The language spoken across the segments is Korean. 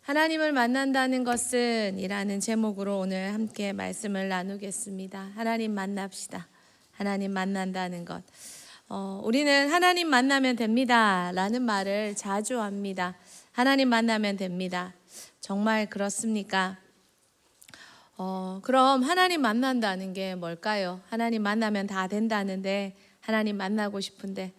하나님을 만난다는 것은 이라는 제목으로 오늘 함께 말씀을 나누겠습니다. 하나님 만납시다. 하나님 만난다는 것. 우리는 하나님 만나면 됩니다 라는 말을 자주 합니다. 하나님 만나면 됩니다. 정말 그렇습니까? 그럼 하나님 만난다는 게 뭘까요? 하나님 만나면 다 된다는데, 하나님 만나고 싶은데,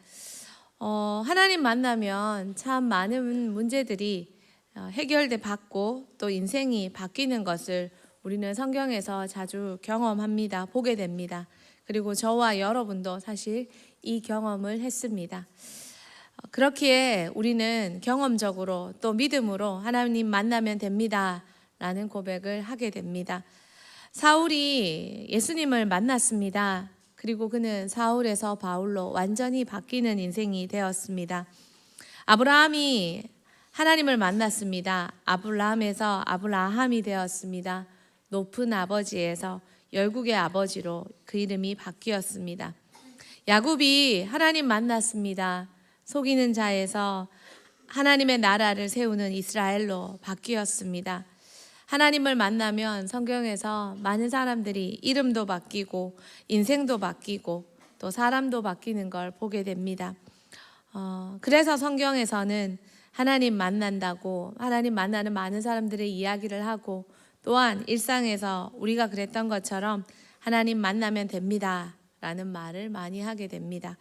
하나님 만나면 참 많은 문제들이 해결돼 받고 또 인생이 바뀌는 것을 우리는 성경에서 자주 경험합니다. 보게 됩니다. 그리고 저와 여러분도 사실 이 경험을 했습니다. 그렇기에 우리는 경험적으로 또 믿음으로 하나님 만나면 됩니다 라는 고백을 하게 됩니다. 사울이 예수님을 만났습니다. 그리고 그는 사울에서 바울로 완전히 바뀌는 인생이 되었습니다. 아브라함이 하나님을 만났습니다. 아브라함에서 아브라함이 되었습니다. 높은 아버지에서 열국의 아버지로 그 이름이 바뀌었습니다. 야곱이 하나님 만났습니다. 속이는 자에서 하나님의 나라를 세우는 이스라엘로 바뀌었습니다. 하나님을 만나면 성경에서 많은 사람들이 이름도 바뀌고 인생도 바뀌고 또 사람도 바뀌는 걸 보게 됩니다. 그래서 성경에서는 하나님 만난다고, 하나님 만나는 많은 사람들의 이야기를 하고, 또한 일상에서 우리가 그랬던 것처럼 하나님 만나면 됩니다 라는 말을 많이 하게 됩니다.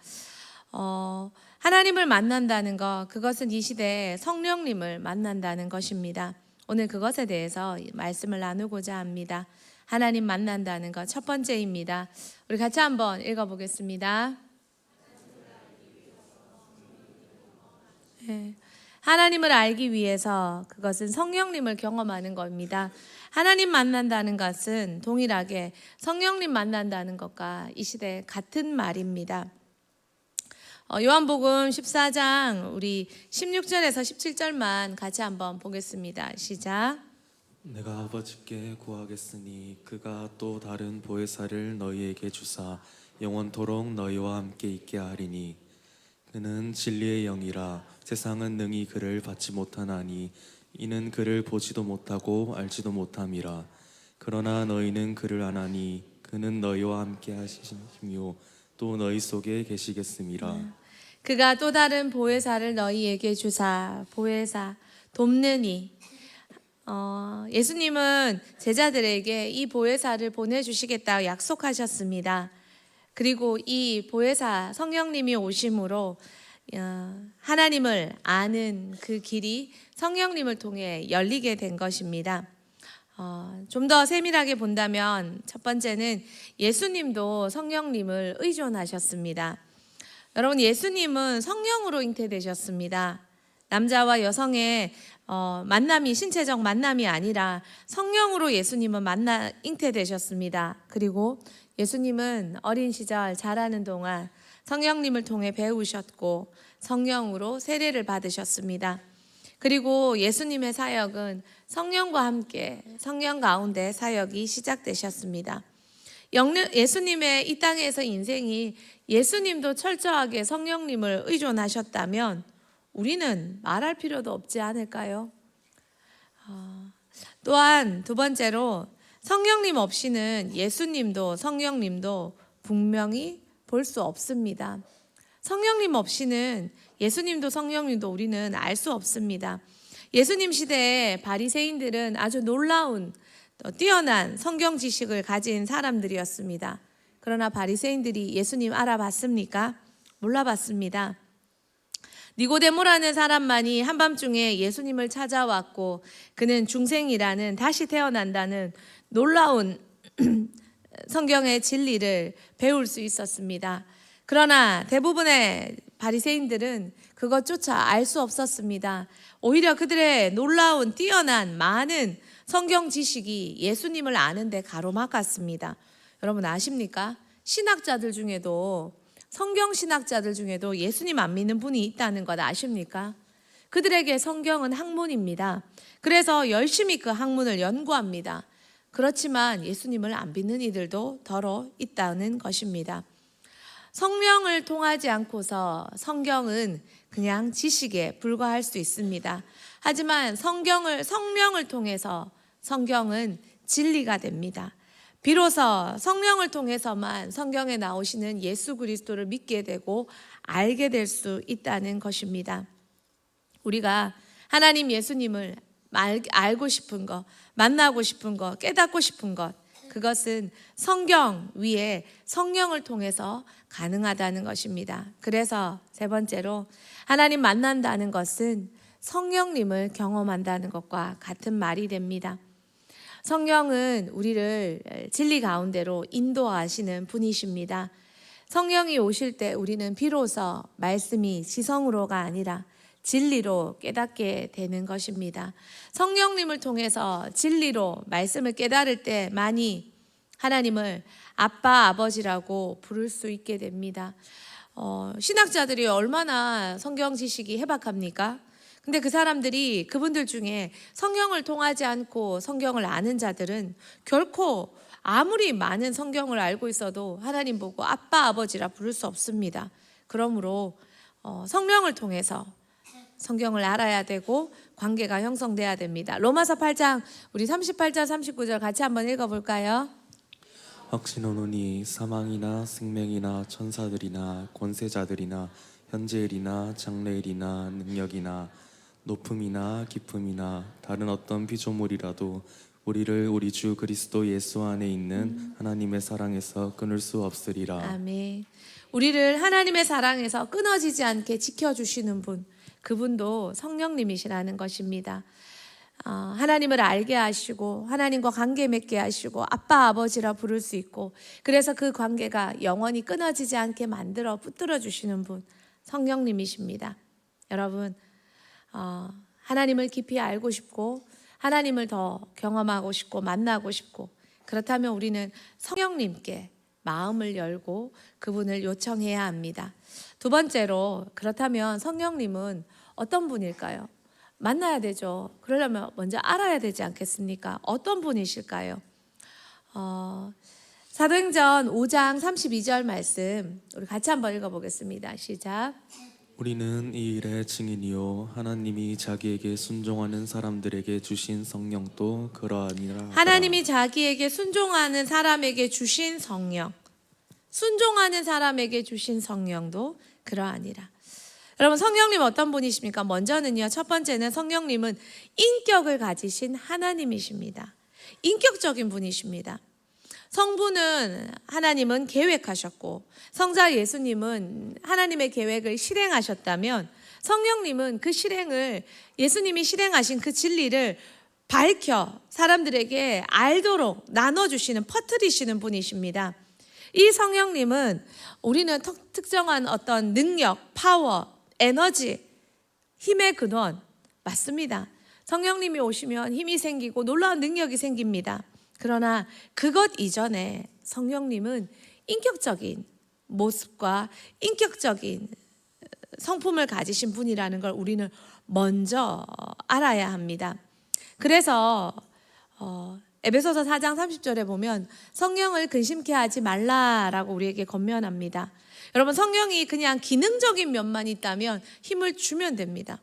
하나님을 만난다는 것, 그것은 이 시대에 성령님을 만난다는 것입니다. 오늘 그것에 대해서 말씀을 나누고자 합니다. 하나님 만난다는 것 첫 번째입니다. 우리 같이 한번 읽어보겠습니다. 네. 하나님을 알기 위해서 그것은 성령님을 경험하는 겁니다. 하나님 만난다는 것은 동일하게 성령님 만난다는 것과 이 시대 같은 말입니다. 요한복음 14장 우리 16절에서 17절만 같이 한번 보겠습니다. 시작. 내가 아버지께 구하겠으니 그가 또 다른 보혜사를 너희에게 주사 영원토록 너희와 함께 있게 하리니 그는 진리의 영이라 세상은 능히 그를 받지 못하나니 이는 그를 보지도 못하고 알지도 못함이라. 그러나 너희는 그를 아나니 그는 너희와 함께 하시며 또 너희 속에 계시겠음이라. 그가 또 다른 보혜사를 너희에게 주사, 보혜사, 돕는 이. 예수님은 제자들에게 이 보혜사를 보내주시겠다고 약속하셨습니다. 그리고 이 보혜사 성령님이 오심으로 하나님을 아는 그 길이 성령님을 통해 열리게 된 것입니다. 좀 더 세밀하게 본다면 첫 번째는 예수님도 성령님을 의존하셨습니다. 여러분, 예수님은 성령으로 잉태되셨습니다. 남자와 여성의 만남이 신체적 만남이 아니라 성령으로 예수님은 잉태되셨습니다. 그리고 예수님은 어린 시절 자라는 동안 성령님을 통해 배우셨고 성령으로 세례를 받으셨습니다. 그리고 예수님의 사역은 성령과 함께 성령 가운데 사역이 시작되셨습니다. 예수님의 이 땅에서 인생이 예수님도 철저하게 성령님을 의존하셨다면 우리는 말할 필요도 없지 않을까요? 또한 두 번째로 성령님 없이는 예수님도 성령님도 분명히 볼 수 없습니다. 성령님 없이는 예수님도 성령님도 우리는 알 수 없습니다. 예수님 시대에 바리새인들은 아주 놀라운 뛰어난 성경 지식을 가진 사람들이었습니다. 그러나 바리새인들이 예수님 알아봤습니까? 몰라봤습니다. 니고데모라는 사람만이 한밤중에 예수님을 찾아왔고 그는 중생이라는 다시 태어난다는 놀라운 성경의 진리를 배울 수 있었습니다. 그러나 대부분의 바리새인들은 그것조차 알 수 없었습니다. 오히려 그들의 놀라운 뛰어난 많은 성경 지식이 예수님을 아는데 가로막았습니다. 여러분 아십니까? 신학자들 중에도 성경 신학자들 중에도 예수님 안 믿는 분이 있다는 것 아십니까? 그들에게 성경은 학문입니다. 그래서 열심히 그 학문을 연구합니다. 그렇지만 예수님을 안 믿는 이들도 더러 있다는 것입니다. 성령을 통하지 않고서 성경은 그냥 지식에 불과할 수 있습니다. 하지만 성령을 통해서 성경은 진리가 됩니다. 비로소 성령을 통해서만 성경에 나오시는 예수 그리스도를 믿게 되고 알게 될 수 있다는 것입니다. 우리가 하나님 예수님을 알고 싶은 것, 만나고 싶은 것, 깨닫고 싶은 것, 그것은 성경 위에 성령을 통해서 가능하다는 것입니다. 그래서 세 번째로 하나님 만난다는 것은 성령님을 경험한다는 것과 같은 말이 됩니다. 성령은 우리를 진리 가운데로 인도하시는 분이십니다. 성령이 오실 때 우리는 비로소 말씀이 지성으로가 아니라 진리로 깨닫게 되는 것입니다. 성령님을 통해서 진리로 말씀을 깨달을 때 많이 하나님을 아빠, 아버지라고 부를 수 있게 됩니다. 신학자들이 얼마나 성경 지식이 해박합니까? 근데 그 사람들이 그분들 중에 성령을 통하지 않고 성경을 아는 자들은 결코 아무리 많은 성경을 알고 있어도 하나님 보고 아빠, 아버지라 부를 수 없습니다. 그러므로 성령을 통해서 성경을 알아야 되고 관계가 형성돼야 됩니다. 로마서 8장 우리 38절 39절 같이 한번 읽어볼까요? 확신하노니 사망이나 생명이나 천사들이나 권세자들이나 현재일이나 장래일이나 능력이나 높음이나 깊음이나 다른 어떤 피조물이라도 우리를 우리 주 그리스도 예수 안에 있는 하나님의 사랑에서 끊을 수 없으리라. 아멘. 우리를 하나님의 사랑에서 끊어지지 않게 지켜주시는 분, 그분도 성령님이시라는 것입니다. 하나님을 알게 하시고 하나님과 관계 맺게 하시고 아빠 아버지라 부를 수 있고, 그래서 그 관계가 영원히 끊어지지 않게 만들어 붙들어 주시는 분, 성령님이십니다. 여러분, 하나님을 깊이 알고 싶고 하나님을 더 경험하고 싶고 만나고 싶고, 그렇다면 우리는 성령님께 마음을 열고 그분을 요청해야 합니다. 두 번째로, 그렇다면 성령님은 어떤 분일까요? 만나야 되죠. 그러려면 먼저 알아야 되지 않겠습니까? 어떤 분이실까요? 사도행전 5장 32절 말씀 우리 같이 한번 읽어보겠습니다. 시작. 우리는 이 일의 증인이요 하나님이 자기에게 순종하는 사람들에게 주신 성령도 그러하니라. 하나님이 자기에게 순종하는 사람에게 주신 성령, 순종하는 사람에게 주신 성령도 그러하니라. 여러분, 성령님 어떤 분이십니까? 먼저는요, 첫 번째는 성령님은 인격을 가지신 하나님이십니다. 인격적인 분이십니다. 성부는 하나님은 계획하셨고 성자 예수님은 하나님의 계획을 실행하셨다면, 성령님은 그 실행을, 예수님이 실행하신 그 진리를 밝혀 사람들에게 알도록 나눠주시는, 퍼뜨리시는 분이십니다. 이 성령님은 우리는 특정한 어떤 능력, 파워, 에너지, 힘의 근원, 맞습니다. 성령님이 오시면 힘이 생기고 놀라운 능력이 생깁니다. 그러나 그것 이전에 성령님은 인격적인 모습과 인격적인 성품을 가지신 분이라는 걸 우리는 먼저 알아야 합니다. 그래서 에베소서 4장 30절에 보면 성령을 근심케 하지 말라라고 우리에게 권면합니다. 여러분, 성령이 그냥 기능적인 면만 있다면 힘을 주면 됩니다.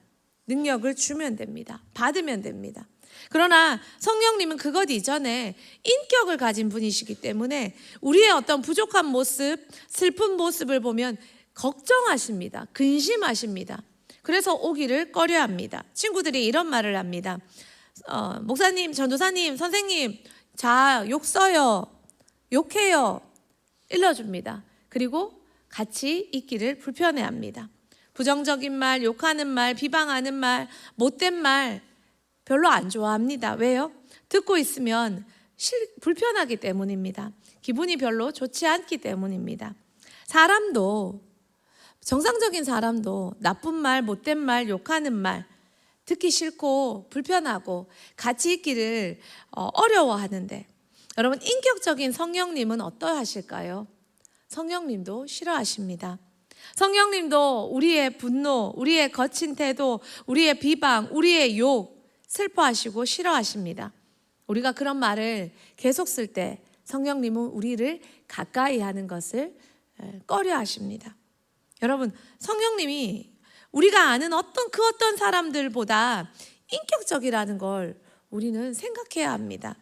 능력을 주면 됩니다. 받으면 됩니다. 그러나 성령님은 그것 이전에 인격을 가진 분이시기 때문에 우리의 어떤 부족한 모습, 슬픈 모습을 보면 걱정하십니다. 근심하십니다. 그래서 오기를 꺼려합니다. 친구들이 이런 말을 합니다. 목사님, 전도사님, 선생님, 자, 욕 써요, 욕해요, 일러줍니다. 그리고 같이 있기를 불편해합니다. 부정적인 말, 욕하는 말, 비방하는 말, 못된 말 별로 안 좋아합니다. 왜요? 듣고 있으면 불편하기 때문입니다. 기분이 별로 좋지 않기 때문입니다. 사람도, 정상적인 사람도 나쁜 말, 못된 말, 욕하는 말 듣기 싫고 불편하고 같이 있기를 어려워하는데, 여러분, 인격적인 성령님은 어떠하실까요? 성령님도 싫어하십니다. 성령님도 우리의 분노, 우리의 거친 태도, 우리의 비방, 우리의 욕 슬퍼하시고 싫어하십니다. 우리가 그런 말을 계속 쓸 때 성령님은 우리를 가까이 하는 것을 꺼려하십니다. 여러분, 성령님이 우리가 아는 어떤 사람들보다 인격적이라는 걸 우리는 생각해야 합니다.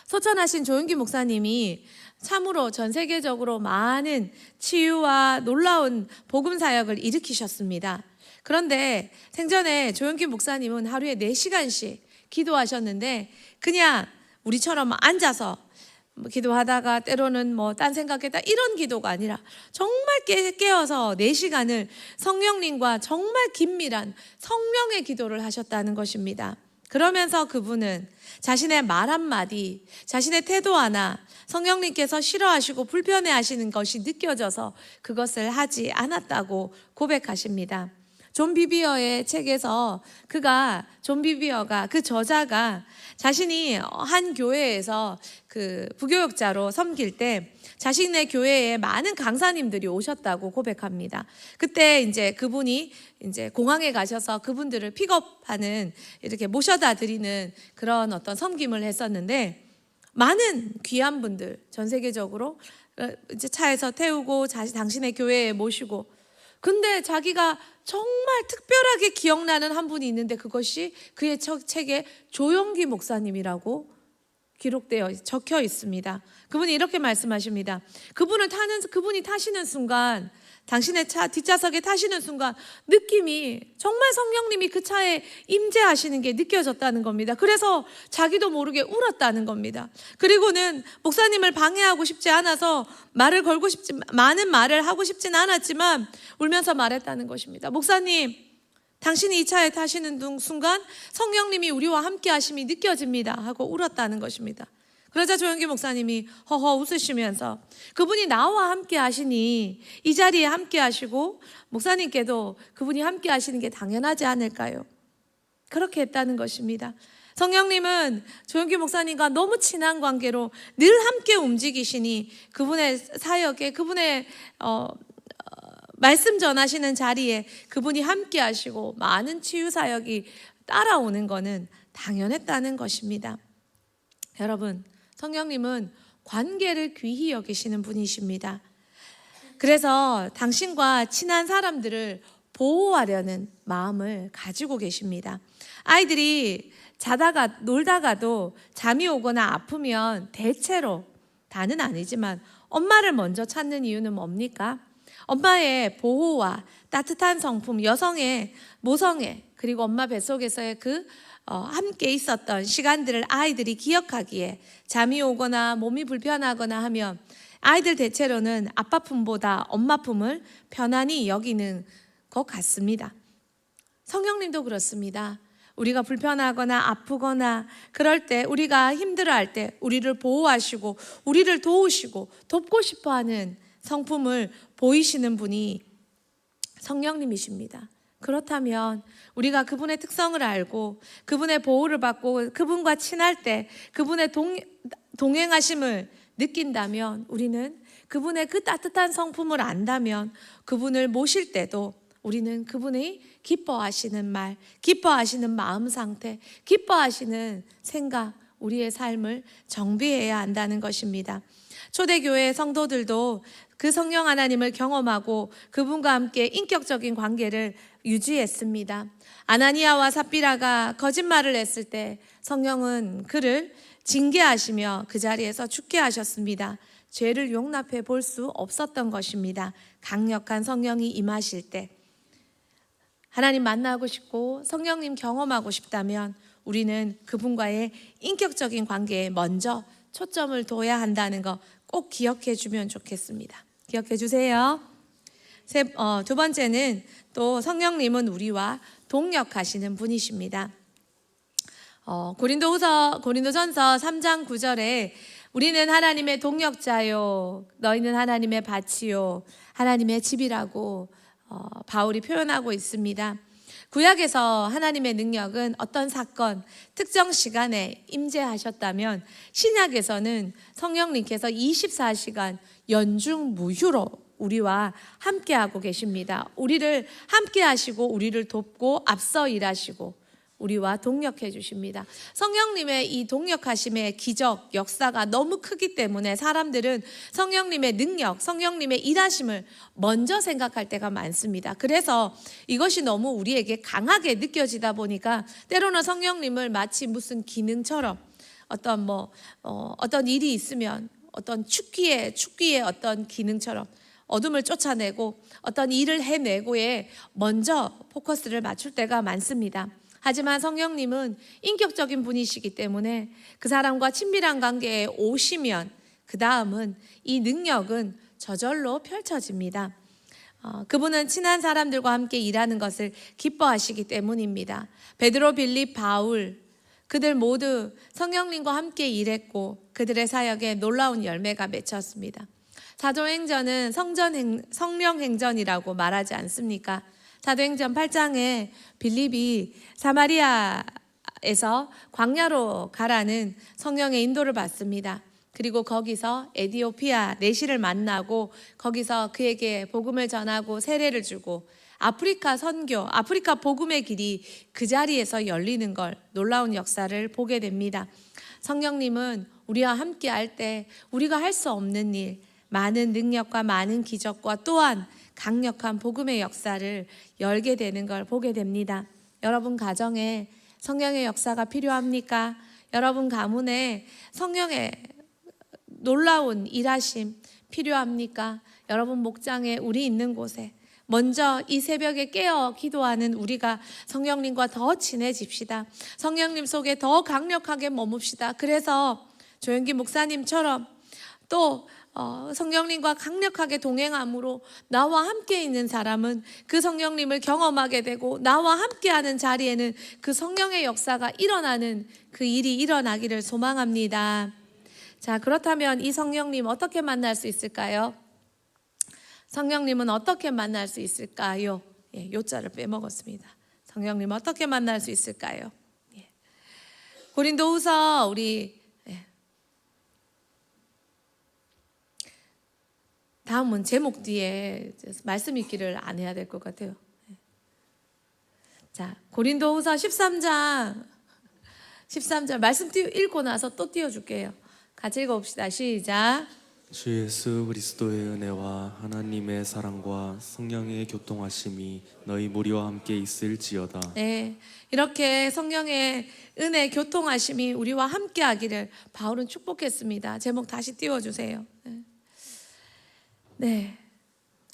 소천하신 조은기 목사님이 참으로 전 세계적으로 많은 치유와 놀라운 복음 사역을 일으키셨습니다. 그런데 생전에 조은기 목사님은 하루에 4시간씩 기도하셨는데 그냥 우리처럼 앉아서 기도하다가 때로는 딴 생각했다 이런 기도가 아니라 정말 깨어서 4시간을 성령님과 정말 긴밀한 성령의 기도를 하셨다는 것입니다. 그러면서 그분은 자신의 말 한마디, 자신의 태도 하나 성령님께서 싫어하시고 불편해하시는 것이 느껴져서 그것을 하지 않았다고 고백하십니다. 존 비비어의 책에서 존 비비어가 그 저자가 자신이 한 교회에서 그 부교육자로 섬길 때 자신의 교회에 많은 강사님들이 오셨다고 고백합니다. 그때 이제 그분이 이제 공항에 가셔서 그분들을 픽업하는 이렇게 모셔다 드리는 그런 어떤 섬김을 했었는데 많은 귀한 분들 전 세계적으로 이제 차에서 태우고 당신의 교회에 모시고 근데 자기가 정말 특별하게 기억나는 한 분이 있는데 그것이 그의 책에 조용기 목사님이라고 적혀 있습니다. 그분이 이렇게 말씀하십니다. 그분이 타시는 순간 당신의 차 뒷좌석에 타시는 순간 느낌이 정말 성령님이 그 차에 임재하시는 게 느껴졌다는 겁니다. 그래서 자기도 모르게 울었다는 겁니다. 그리고는 목사님을 방해하고 싶지 않아서 많은 말을 하고 싶진 않았지만 울면서 말했다는 것입니다. 목사님, 당신이 이 차에 타시는 순간 성령님이 우리와 함께 하심이 느껴집니다 하고 울었다는 것입니다. 그러자 조영기 목사님이 허허 웃으시면서 그분이 나와 함께 하시니 이 자리에 함께 하시고 목사님께도 그분이 함께 하시는 게 당연하지 않을까요? 그렇게 했다는 것입니다. 성령님은 조영기 목사님과 너무 친한 관계로 늘 함께 움직이시니 그분의 사역에 그분의 말씀 전하시는 자리에 그분이 함께 하시고 많은 치유 사역이 따라오는 것은 당연했다는 것입니다. 여러분, 성령님은 관계를 귀히 여기시는 분이십니다. 그래서 당신과 친한 사람들을 보호하려는 마음을 가지고 계십니다. 아이들이 놀다가도 잠이 오거나 아프면 대체로 다는 아니지만 엄마를 먼저 찾는 이유는 뭡니까? 엄마의 보호와 따뜻한 성품, 여성의 모성애, 그리고 엄마 뱃속에서의 함께 있었던 시간들을 아이들이 기억하기에 잠이 오거나 몸이 불편하거나 하면 아이들 대체로는 아빠 품보다 엄마 품을 편안히 여기는 것 같습니다. 성령님도 그렇습니다. 우리가 불편하거나 아프거나 그럴 때 우리가 힘들어할 때 우리를 보호하시고 우리를 도우시고 돕고 싶어하는 성품을 보이시는 분이 성령님이십니다. 그렇다면 우리가 그분의 특성을 알고 그분의 보호를 받고 그분과 친할 때 그분의 동행하심을 느낀다면 우리는 그분의 그 따뜻한 성품을 안다면 그분을 모실 때도 우리는 그분이 기뻐하시는 말, 기뻐하시는 마음 상태, 기뻐하시는 생각, 우리의 삶을 정비해야 한다는 것입니다. 초대교회 성도들도 그 성령 하나님을 경험하고 그분과 함께 인격적인 관계를 유지했습니다. 아나니아와 삽비라가 거짓말을 했을 때 성령은 그를 징계하시며 그 자리에서 죽게 하셨습니다. 죄를 용납해 볼 수 없었던 것입니다. 강력한 성령이 임하실 때 하나님 만나고 싶고 성령님 경험하고 싶다면 우리는 그분과의 인격적인 관계에 먼저 초점을 둬야 한다는 거 꼭 기억해 주면 좋겠습니다. 기억해 주세요. 두 번째는 또 성령님은 우리와 동역하시는 분이십니다. 고린도전서 3장 9절에 우리는 하나님의 동역자요 너희는 하나님의 밭이요 하나님의 집이라고 바울이 표현하고 있습니다. 구약에서 하나님의 능력은 어떤 사건, 특정 시간에 임재하셨다면 신약에서는 성령님께서 24시간 연중무휴로 우리와 함께하고 계십니다. 우리를 함께하시고 우리를 돕고 앞서 일하시고 우리와 동력해 주십니다. 성령님의 이 동력하심의 기적, 역사가 너무 크기 때문에 사람들은 성령님의 능력, 성령님의 일하심을 먼저 생각할 때가 많습니다. 그래서 이것이 너무 우리에게 강하게 느껴지다 보니까 때로는 성령님을 마치 무슨 기능처럼 어떤 일이 있으면 어떤 축기의 어떤 기능처럼 어둠을 쫓아내고 어떤 일을 해내고에 먼저 포커스를 맞출 때가 많습니다. 하지만 성령님은 인격적인 분이시기 때문에 그 사람과 친밀한 관계에 오시면 그 다음은 이 능력은 저절로 펼쳐집니다. 그분은 친한 사람들과 함께 일하는 것을 기뻐하시기 때문입니다. 베드로, 빌립, 바울 그들 모두 성령님과 함께 일했고 그들의 사역에 놀라운 열매가 맺혔습니다. 사도행전은 성령행전이라고 말하지 않습니까? 사도행전 8장에 빌립이 사마리아에서 광야로 가라는 성령의 인도를 받습니다. 그리고 거기서 에디오피아 내시를 만나고 거기서 그에게 복음을 전하고 세례를 주고 아프리카 선교, 아프리카 복음의 길이 그 자리에서 열리는 걸 놀라운 역사를 보게 됩니다. 성령님은 우리와 함께 할 때 우리가 할 수 없는 일, 많은 능력과 많은 기적과 또한 강력한 복음의 역사를 열게 되는 걸 보게 됩니다. 여러분 가정에 성령의 역사가 필요합니까? 여러분 가문에 성령의 놀라운 일하심 필요합니까? 여러분 목장에 우리 있는 곳에 먼저 이 새벽에 깨어 기도하는 우리가 성령님과 더 친해집시다. 성령님 속에 더 강력하게 머뭅시다. 그래서 조영기 목사님처럼 또 성령님과 강력하게 동행함으로 나와 함께 있는 사람은 그 성령님을 경험하게 되고 나와 함께하는 자리에는 그 성령의 역사가 일어나는 그 일이 일어나기를 소망합니다. 자, 그렇다면 이 성령님 어떻게 만날 수 있을까요? 성령님은 어떻게 만날 수 있을까요? 요자를 빼먹었습니다. 성령님 어떻게 만날 수 있을까요? 고린도후서 우리 다음은 제목 뒤에 말씀 읽기를 안 해야 될 것 같아요. 자, 고린도후서 13장 말씀 읽고 나서 또 띄워줄게요. 같이 읽어봅시다. 시작. 주 예수 그리스도의 은혜와 하나님의 사랑과 성령의 교통하심이 너희 무리와 함께 있을지어다. 네, 이렇게 성령의 은혜 교통하심이 우리와 함께 하기를 바울은 축복했습니다. 제목 다시 띄워주세요. 네,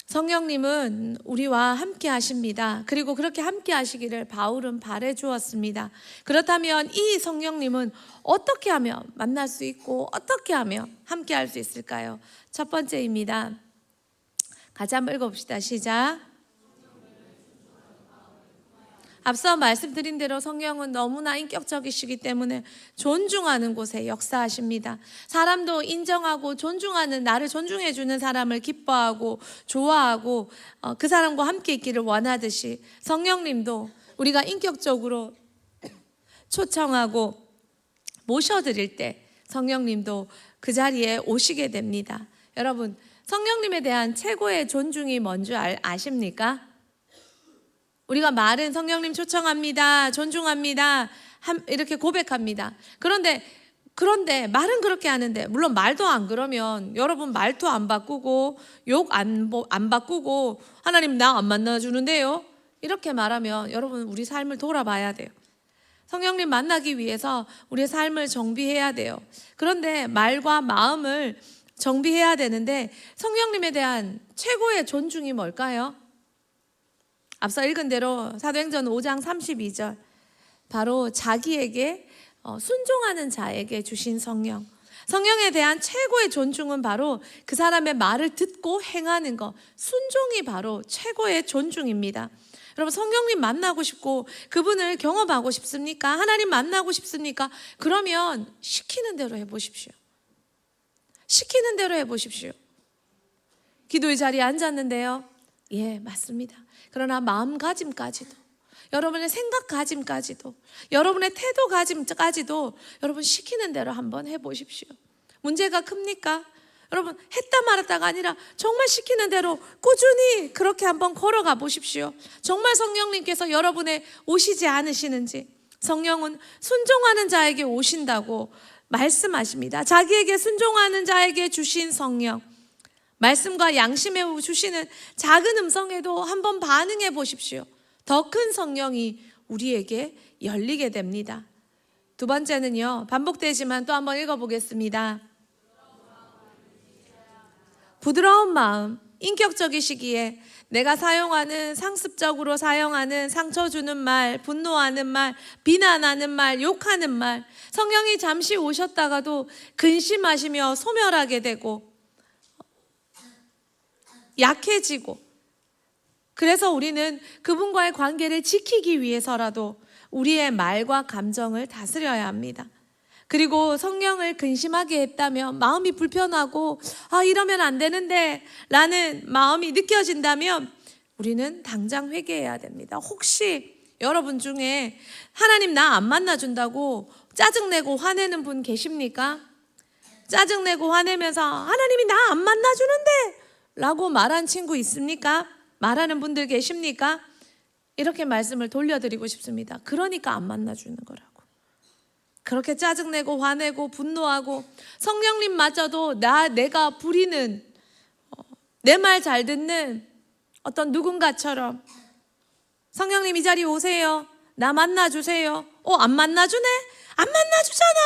성령님은 우리와 함께 하십니다. 그리고 그렇게 함께 하시기를 바울은 바래 주었습니다. 그렇다면 이 성령님은 어떻게 하면 만날 수 있고 어떻게 하면 함께 할 수 있을까요? 첫 번째입니다. 같이 한번 읽어봅시다. 시작. 앞서 말씀드린 대로 성령은 너무나 인격적이시기 때문에 존중하는 곳에 역사하십니다. 사람도 인정하고 존중하는, 나를 존중해 주는 사람을 기뻐하고 좋아하고 그 사람과 함께 있기를 원하듯이 성령님도 우리가 인격적으로 초청하고 모셔드릴 때 성령님도 그 자리에 오시게 됩니다. 여러분, 성령님에 대한 최고의 존중이 뭔지 아십니까? 우리가 말은 성령님 초청합니다, 존중합니다 이렇게 고백합니다. 그런데 말은 그렇게 하는데, 물론 말도 안 그러면 여러분 말도 안 바꾸고 욕 안 바꾸고 하나님 나 안 만나주는데요 이렇게 말하면 여러분 우리 삶을 돌아봐야 돼요. 성령님 만나기 위해서 우리의 삶을 정비해야 돼요. 그런데 말과 마음을 정비해야 되는데 성령님에 대한 최고의 존중이 뭘까요? 앞서 읽은 대로 사도행전 5장 32절, 바로 자기에게 순종하는 자에게 주신 성령. 성령에 대한 최고의 존중은 바로 그 사람의 말을 듣고 행하는 것, 순종이 바로 최고의 존중입니다. 여러분, 성령님 만나고 싶고 그분을 경험하고 싶습니까? 하나님 만나고 싶습니까? 그러면 시키는 대로 해보십시오. 시키는 대로 해보십시오. 기도의 자리에 앉았는데요, 예, 맞습니다. 그러나 마음가짐까지도, 여러분의 생각가짐까지도, 여러분의 태도가짐까지도 여러분 시키는 대로 한번 해보십시오. 문제가 큽니까? 여러분, 했다 말았다가 아니라 정말 시키는 대로 꾸준히 그렇게 한번 걸어가 보십시오. 정말 성령님께서 여러분의 오시지 않으시는지, 성령은 순종하는 자에게 오신다고 말씀하십니다. 자기에게 순종하는 자에게 주신 성령, 말씀과 양심에 주시는 작은 음성에도 한번 반응해 보십시오. 더 큰 성령이 우리에게 열리게 됩니다. 두 번째는요, 반복되지만 또 한번 읽어보겠습니다. 부드러운 마음, 인격적이시기에 내가 사용하는, 상습적으로 사용하는 상처 주는 말, 분노하는 말, 비난하는 말, 욕하는 말, 성령이 잠시 오셨다가도 근심하시며 소멸하게 되고 약해지고, 그래서 우리는 그분과의 관계를 지키기 위해서라도 우리의 말과 감정을 다스려야 합니다. 그리고 성령을 근심하게 했다면, 마음이 불편하고 이러면 안 되는데 라는 마음이 느껴진다면 우리는 당장 회개해야 됩니다. 혹시 여러분 중에 하나님 나 안 만나준다고 짜증내고 화내는 분 계십니까? 짜증내고 화내면서 하나님이 나 안 만나주는데 라고 말한 친구 있습니까? 말하는 분들 계십니까? 이렇게 말씀을 돌려드리고 싶습니다. 그러니까 안 만나주는 거라고. 그렇게 짜증내고 화내고 분노하고 성령님마저도 내가 부리는, 내 말 잘 듣는 어떤 누군가처럼 성령님 이 자리에 오세요, 나 만나주세요, 안 만나주네? 안 만나주잖아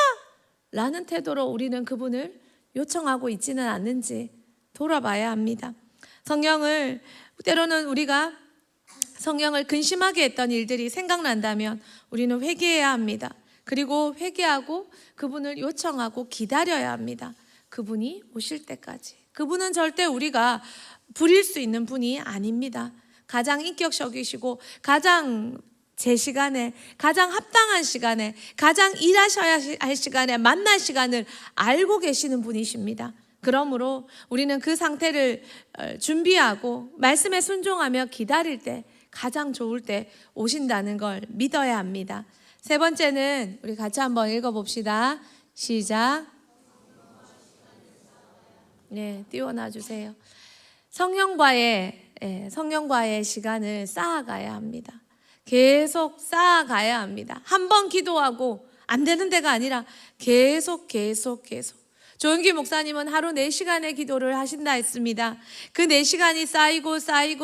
라는 태도로 우리는 그분을 요청하고 있지는 않는지 돌아봐야 합니다. 때로는 우리가 성령을 근심하게 했던 일들이 생각난다면 우리는 회개해야 합니다. 그리고 회개하고 그분을 요청하고 기다려야 합니다. 그분이 오실 때까지. 그분은 절대 우리가 부릴 수 있는 분이 아닙니다. 가장 인격적이시고 가장 제 시간에, 가장 합당한 시간에, 가장 일하셔야 할 시간에, 만날 시간을 알고 계시는 분이십니다. 그러므로 우리는 그 상태를 준비하고 말씀에 순종하며 기다릴 때, 가장 좋을 때 오신다는 걸 믿어야 합니다. 세 번째는 우리 같이 한번 읽어봅시다. 시작. 네, 띄워놔 주세요. 성령과의 시간을 쌓아가야 합니다. 계속 쌓아가야 합니다. 한 번 기도하고 안 되는 데가 아니라 계속. 조은기 목사님은 하루 4시간의 기도를 하신다 했습니다. 그 4시간이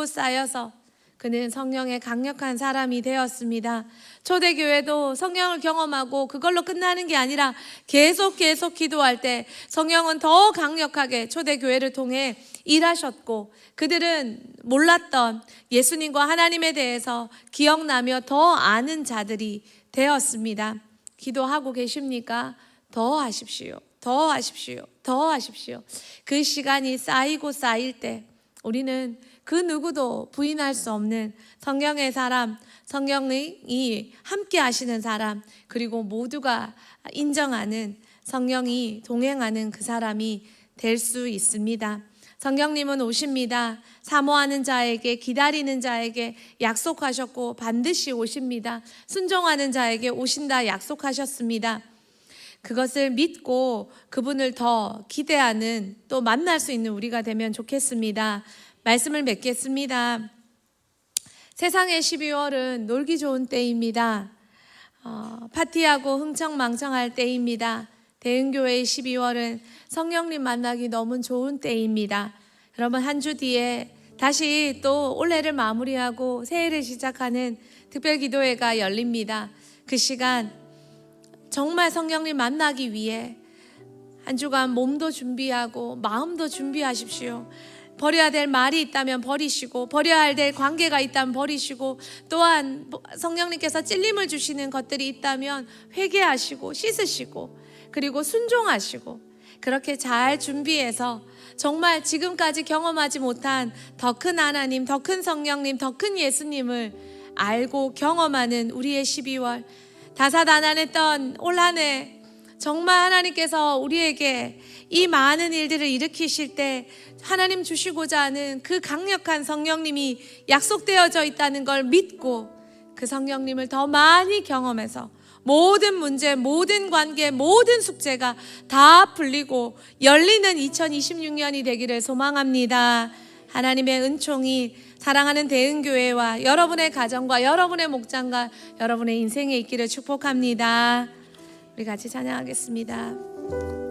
쌓여서 그는 성령의 강력한 사람이 되었습니다. 초대교회도 성령을 경험하고 그걸로 끝나는 게 아니라 계속 기도할 때 성령은 더 강력하게 초대교회를 통해 일하셨고, 그들은 몰랐던 예수님과 하나님에 대해서 기억나며 더 아는 자들이 되었습니다. 기도하고 계십니까? 더 하십시오. 그 시간이 쌓일 때 우리는 그 누구도 부인할 수 없는 성령의 사람, 성령이 함께 하시는 사람, 그리고 모두가 인정하는 성령이 동행하는 그 사람이 될 수 있습니다. 성령님은 오십니다. 사모하는 자에게, 기다리는 자에게 약속하셨고 반드시 오십니다. 순종하는 자에게 오신다 약속하셨습니다. 그것을 믿고 그분을 더 기대하는, 또 만날 수 있는 우리가 되면 좋겠습니다. 말씀을 맺겠습니다. 세상의 12월은 놀기 좋은 때입니다. 파티하고 흥청망청할 때입니다. 대흥교회의 12월은 성령님 만나기 너무 좋은 때입니다. 여러분, 한 주 뒤에 다시 또 올해를 마무리하고 새해를 시작하는 특별기도회가 열립니다. 그 시간 정말 성령님 만나기 위해 한 주간 몸도 준비하고 마음도 준비하십시오. 버려야 될 말이 있다면 버리시고, 버려야 될 관계가 있다면 버리시고, 또한 성령님께서 찔림을 주시는 것들이 있다면 회개하시고 씻으시고, 그리고 순종하시고, 그렇게 잘 준비해서 정말 지금까지 경험하지 못한 더 큰 하나님, 더 큰 성령님, 더 큰 예수님을 알고 경험하는 우리의 12월, 다사다난했던 올 한 해 정말 하나님께서 우리에게 이 많은 일들을 일으키실 때 하나님 주시고자 하는 그 강력한 성령님이 약속되어져 있다는 걸 믿고 그 성령님을 더 많이 경험해서 모든 문제, 모든 관계, 모든 숙제가 다 풀리고 열리는 2026년이 되기를 소망합니다. 하나님의 은총이 사랑하는 대은교회와 여러분의 가정과 여러분의 목장과 여러분의 인생에 있기를 축복합니다. 우리 같이 찬양하겠습니다.